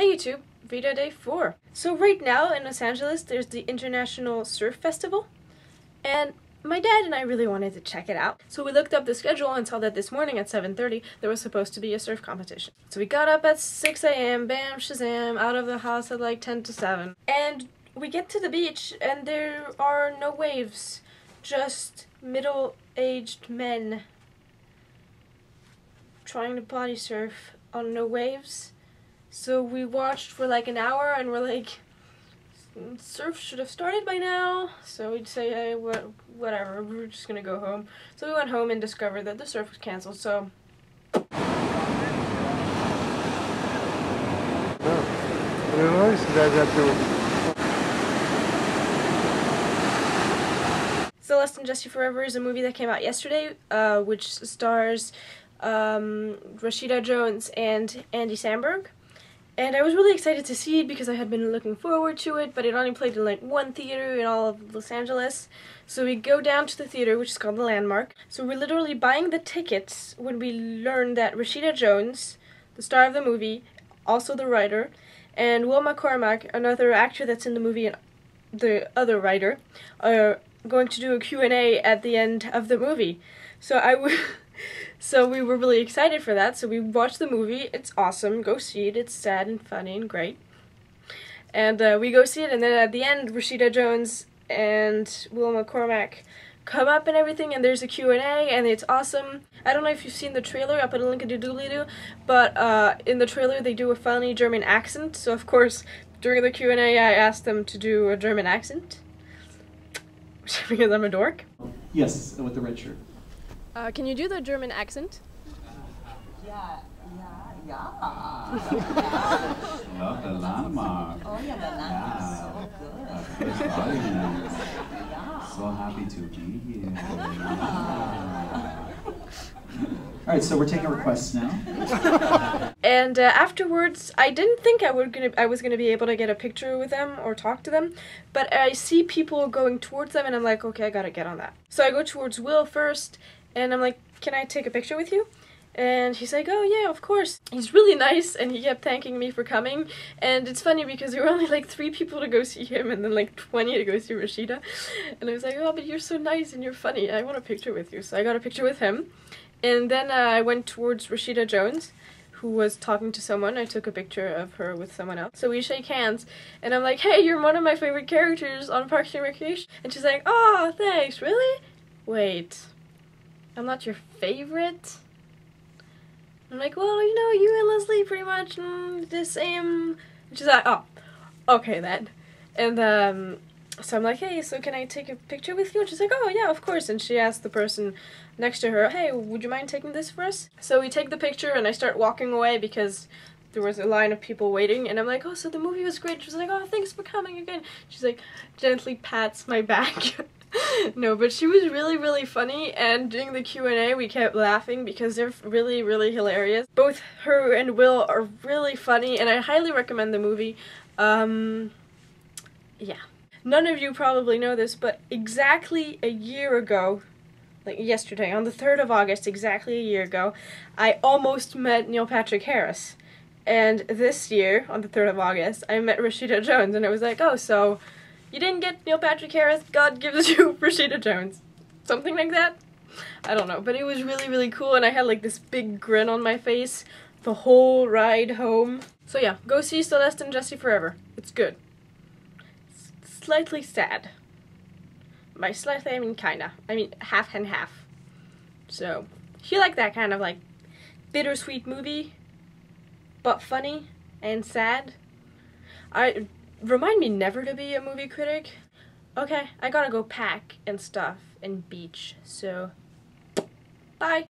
Hey YouTube, Vida Day 4. So right now in Los Angeles there's the International Surf Festival, and my dad and I really wanted to check it out. So we looked up the schedule and saw that this morning at 7:30 there was supposed to be a surf competition. So we got up at 6 a.m, bam, shazam, out of the house at like 10 to 7. And we get to the beach and there are no waves, just middle-aged men trying to body surf on no waves. So we watched for like an hour and we're like, surf should have started by now. So we'd say, hey, whatever, we're just gonna go home. So we went home and discovered that the surf was canceled, so. Celeste and Jesse Forever is a movie that came out yesterday, which stars Rashida Jones and Andy Samberg. And I was really excited to see it because I had been looking forward to it, but it only played in like one theater in all of Los Angeles. So we go down to the theater, which is called the Landmark. So we're literally buying the tickets when we learn that Rashida Jones, the star of the movie, also the writer, and Will McCormack, another actor that's in the movie and the other writer, are going to do a Q&A at the end of the movie. So we were really excited for that, so we watched the movie. It's awesome. Go see it. It's sad and funny and great. And we go see it, and then at the end, Rashida Jones and Will McCormack come up and everything, and there's a Q&A, and it's awesome. I don't know if you've seen the trailer. I'll put a link in the doobly-doo, but in the trailer they do a funny German accent, so of course, during the Q&A I asked them to do a German accent, because I'm a dork. Yes, with the red shirt. Can you do the German accent? Yeah. Love the landmark. Oh yeah, the landmark is so good. First audience. Yeah. So happy to be here. All right, so we're taking requests now. And afterwards, I didn't think I was gonna be able to get a picture with them or talk to them, but I see people going towards them, and I'm like, okay, I gotta get on that. So I go towards Will first, and I'm like, can I take a picture with you? And he's like, oh yeah, of course. He's really nice, and he kept thanking me for coming. And it's funny because there were only like 3 people to go see him and then like 20 to go see Rashida. And I was like, oh, but you're so nice and you're funny. I want a picture with you. So I got a picture with him. And then I went towards Rashida Jones, who was talking to someone. I took a picture of her with someone else. So we shake hands, and I'm like, hey, you're one of my favorite characters on Parks and Recreation. And she's like, oh, thanks, really? Wait, I'm not your favorite? I'm like, well, you know, you and Leslie pretty much the same. And she's like, oh, okay then. And so I'm like, hey, so can I take a picture with you? And she's like, oh yeah, of course. And she asked the person next to her, hey, would you mind taking this for us? So we take the picture, and I start walking away because there was a line of people waiting, and I'm like, oh, so the movie was great. She's like, oh, thanks for coming again. She's like, gently pats my back. No, but she was really, really funny, and during the Q&A we kept laughing because they're really, really hilarious. Both her and Will are really funny, and I highly recommend the movie. Yeah. None of you probably know this, but exactly a year ago, like yesterday, on the 3rd of August, exactly a year ago, I almost met Neil Patrick Harris. And this year, on the 3rd of August, I met Rashida Jones, and I was like, oh, so you didn't get Neil Patrick Harris, God gives you Rashida Jones. Something like that? I don't know, but it was really, really cool, and I had like this big grin on my face the whole ride home. So yeah, go see Celeste and Jesse Forever. It's good. Slightly sad. By slightly, I mean kinda. I mean half and half. So, if you like that kind of like bittersweet movie, but funny and sad, remind me never to be a movie critic. Okay, I gotta go pack and stuff and beach, so bye.